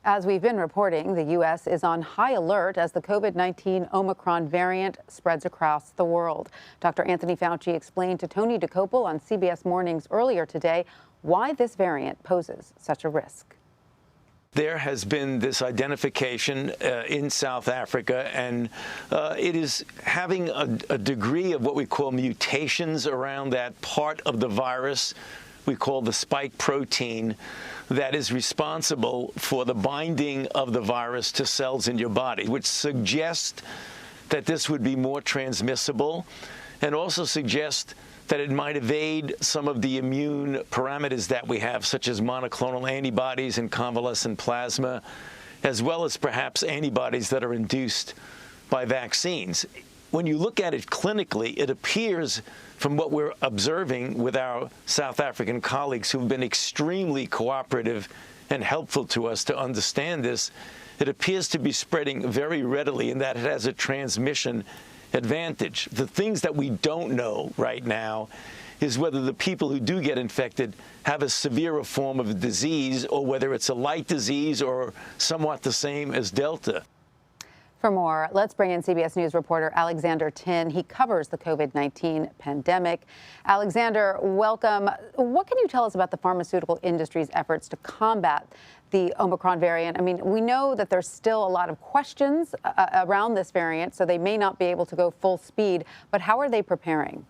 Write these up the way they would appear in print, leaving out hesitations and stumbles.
As we've been reporting, the U.S. is on high alert as the COVID-19 Omicron variant spreads across the world. Dr. Anthony Fauci explained to Tony DeCopel on CBS Mornings earlier today why this variant poses such a risk. There has been this identification in South Africa, and it is having a degree of what we call mutations around that part of the virus we call the spike protein that is responsible for the binding of the virus to cells in your body, which suggests that this would be more transmissible and also suggests that it might evade some of the immune parameters that we have, such as monoclonal antibodies and convalescent plasma, as well as perhaps antibodies that are induced by vaccines. When you look at it clinically, it appears from what we're observing with our South African colleagues who've been extremely cooperative and helpful to us to understand this, it appears to be spreading very readily in that it has a transmission advantage. The things that we don't know right now is whether the people who do get infected have a severer form of the disease or whether it's a light disease or somewhat the same as Delta. For more, let's bring in CBS News reporter Alexander Tin. He covers the COVID-19 pandemic. Alexander, welcome. What can you tell us about the pharmaceutical industry's efforts to combat the Omicron variant? I mean, we know that there's still a lot of questions around this variant, so they may not be able to go full speed. But how are they preparing?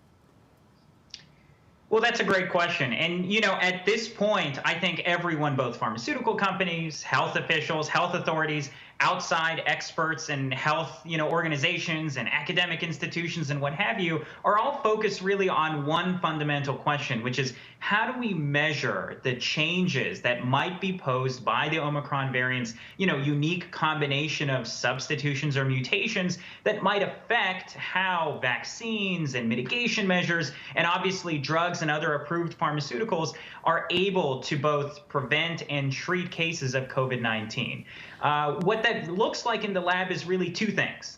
Well, that's a great question. And, you know, at this point, I think everyone, both pharmaceutical companies, health officials, health authorities, outside experts and health, organizations and academic institutions and what have you, are all focused really on one fundamental question, which is how do we measure the changes that might be posed by the Omicron variant's, unique combination of substitutions or mutations that might affect how vaccines and mitigation measures and obviously drugs and other approved pharmaceuticals are able to both prevent and treat cases of COVID-19. What that looks like in the lab is really two things.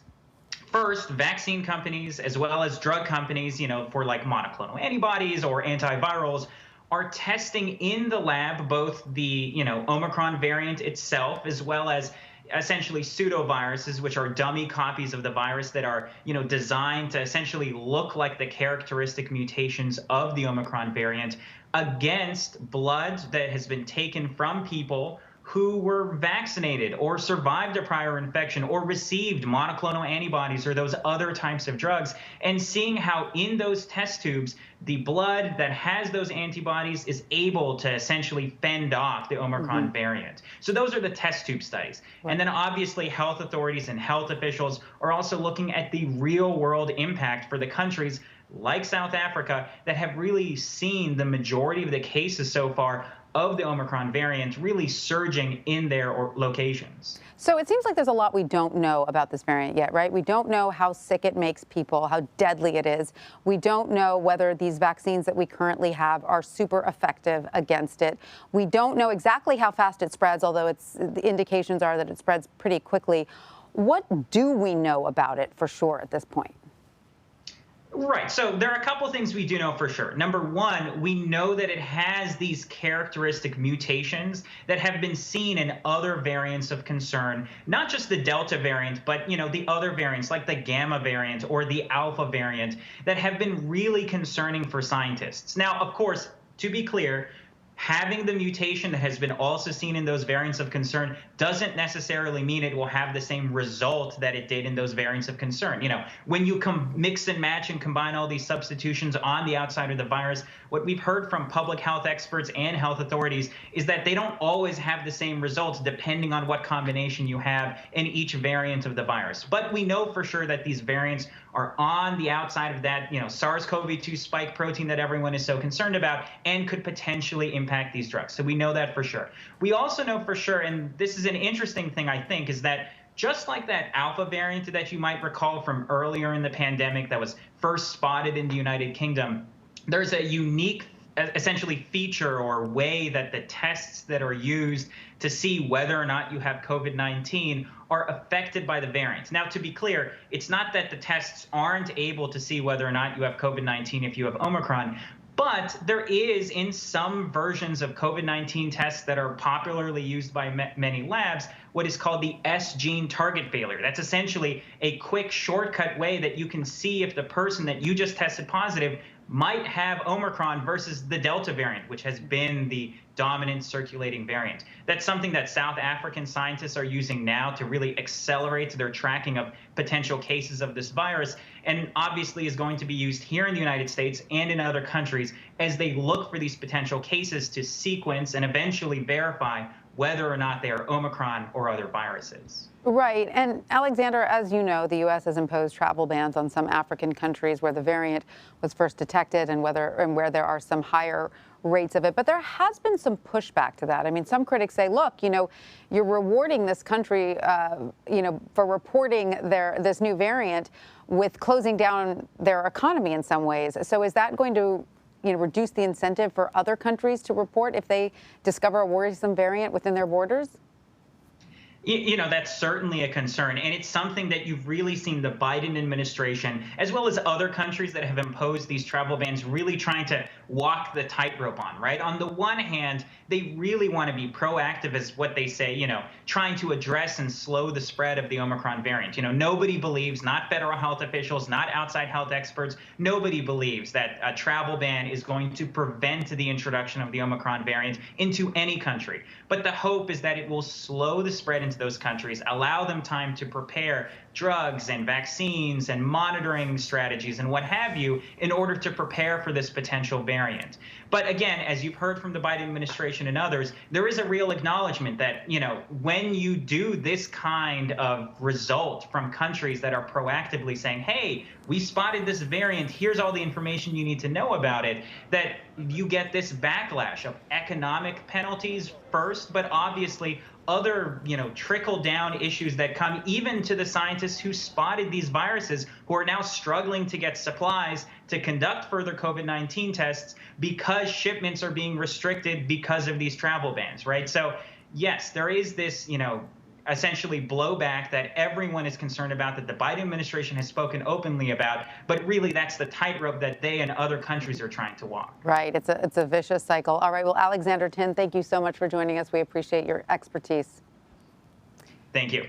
First, vaccine companies as well as drug companies, for like monoclonal antibodies or antivirals, are testing in the lab both the, Omicron variant itself as well as essentially pseudoviruses, which are dummy copies of the virus that are, designed to essentially look like the characteristic mutations of the Omicron variant against blood that has been taken from people who were vaccinated or survived a prior infection or received monoclonal antibodies or those other types of drugs, and seeing how in those test tubes, the blood that has those antibodies is able to essentially fend off the Omicron variant. So those are the test tube studies. Right. And then obviously health authorities and health officials are also looking at the real world impact for the countries like South Africa that have really seen the majority of the cases so far of the Omicron variant really surging in their locations. So it seems like there's a lot we don't know about this variant yet, right? We don't know how sick it makes people, how deadly it is. We don't know whether these vaccines that we currently have are super effective against it. We don't know exactly how fast it spreads, although the indications are that it spreads pretty quickly. What do we know about it for sure at this point? Right. So there are a couple things we do know for sure. Number one, we know that it has these characteristic mutations that have been seen in other variants of concern, not just the Delta variant, but, the other variants like the Gamma variant or the Alpha variant that have been really concerning for scientists. Now, of course, to be clear, having the mutation that has been also seen in those variants of concern doesn't necessarily mean it will have the same result that it did in those variants of concern. When you mix and match and combine all these substitutions on the outside of the virus, what we've heard from public health experts and health authorities is that they don't always have the same results depending on what combination you have in each variant of the virus. But we know for sure that these variants are on the outside of that, SARS-CoV-2 spike protein that everyone is so concerned about and could potentially impact these drugs. So we know that for sure. We also know for sure, and this is an interesting thing, I think, is that just like that Alpha variant that you might recall from earlier in the pandemic that was first spotted in the United Kingdom, there's a unique essentially feature or way that the tests that are used to see whether or not you have COVID-19 are affected by the variant. Now, to be clear, it's not that the tests aren't able to see whether or not you have COVID-19 if you have Omicron, But there is, in some versions of COVID-19 tests that are popularly used by many labs, what is called the S gene target failure. That's essentially a quick shortcut way that you can see if the person that you just tested positive might have Omicron versus the Delta variant, which has been the dominant circulating variant. That's something that South African scientists are using now to really accelerate their tracking of potential cases of this virus, and obviously is going to be used here in the United States and in other countries as they look for these potential cases to sequence and eventually verify whether or not they are Omicron or other viruses. Right. And Alexander, as you know, the U.S. has imposed travel bans on some African countries where the variant was first detected and where there are some higher rates of it. But there has been some pushback to that. I mean, some critics say, look, you're rewarding this country, for reporting this new variant with closing down their economy in some ways. So is that going to reduce the incentive for other countries to report if they discover a worrisome variant within their borders? That's certainly a concern. And it's something that you've really seen the Biden administration, as well as other countries that have imposed these travel bans, really trying to walk the tightrope on, right? On the one hand, they really want to be proactive, as what they say, trying to address and slow the spread of the Omicron variant. Nobody believes, not federal health officials, not outside health experts, nobody believes that a travel ban is going to prevent the introduction of the Omicron variant into any country. But the hope is that it will slow the spread into those countries, allow them time to prepare drugs and vaccines and monitoring strategies and what have you in order to prepare for this potential variant. But again, as you've heard from the Biden administration and others, there is a real acknowledgement that, when you do this kind of result from countries that are proactively saying, hey, we spotted this variant, here's all the information you need to know about it, that you get this backlash of economic penalties first, but obviously other, trickle down issues that come even to the scientists who spotted these viruses, who are now struggling to get supplies to conduct further COVID-19 tests because shipments are being restricted because of these travel bans, right? So yes, there is this, essentially blowback that everyone is concerned about, that the Biden administration has spoken openly about, but really that's the tightrope that they and other countries are trying to walk. Right. It's a vicious cycle. All right. Well, Alexander Tin, thank you so much for joining us. We appreciate your expertise. Thank you.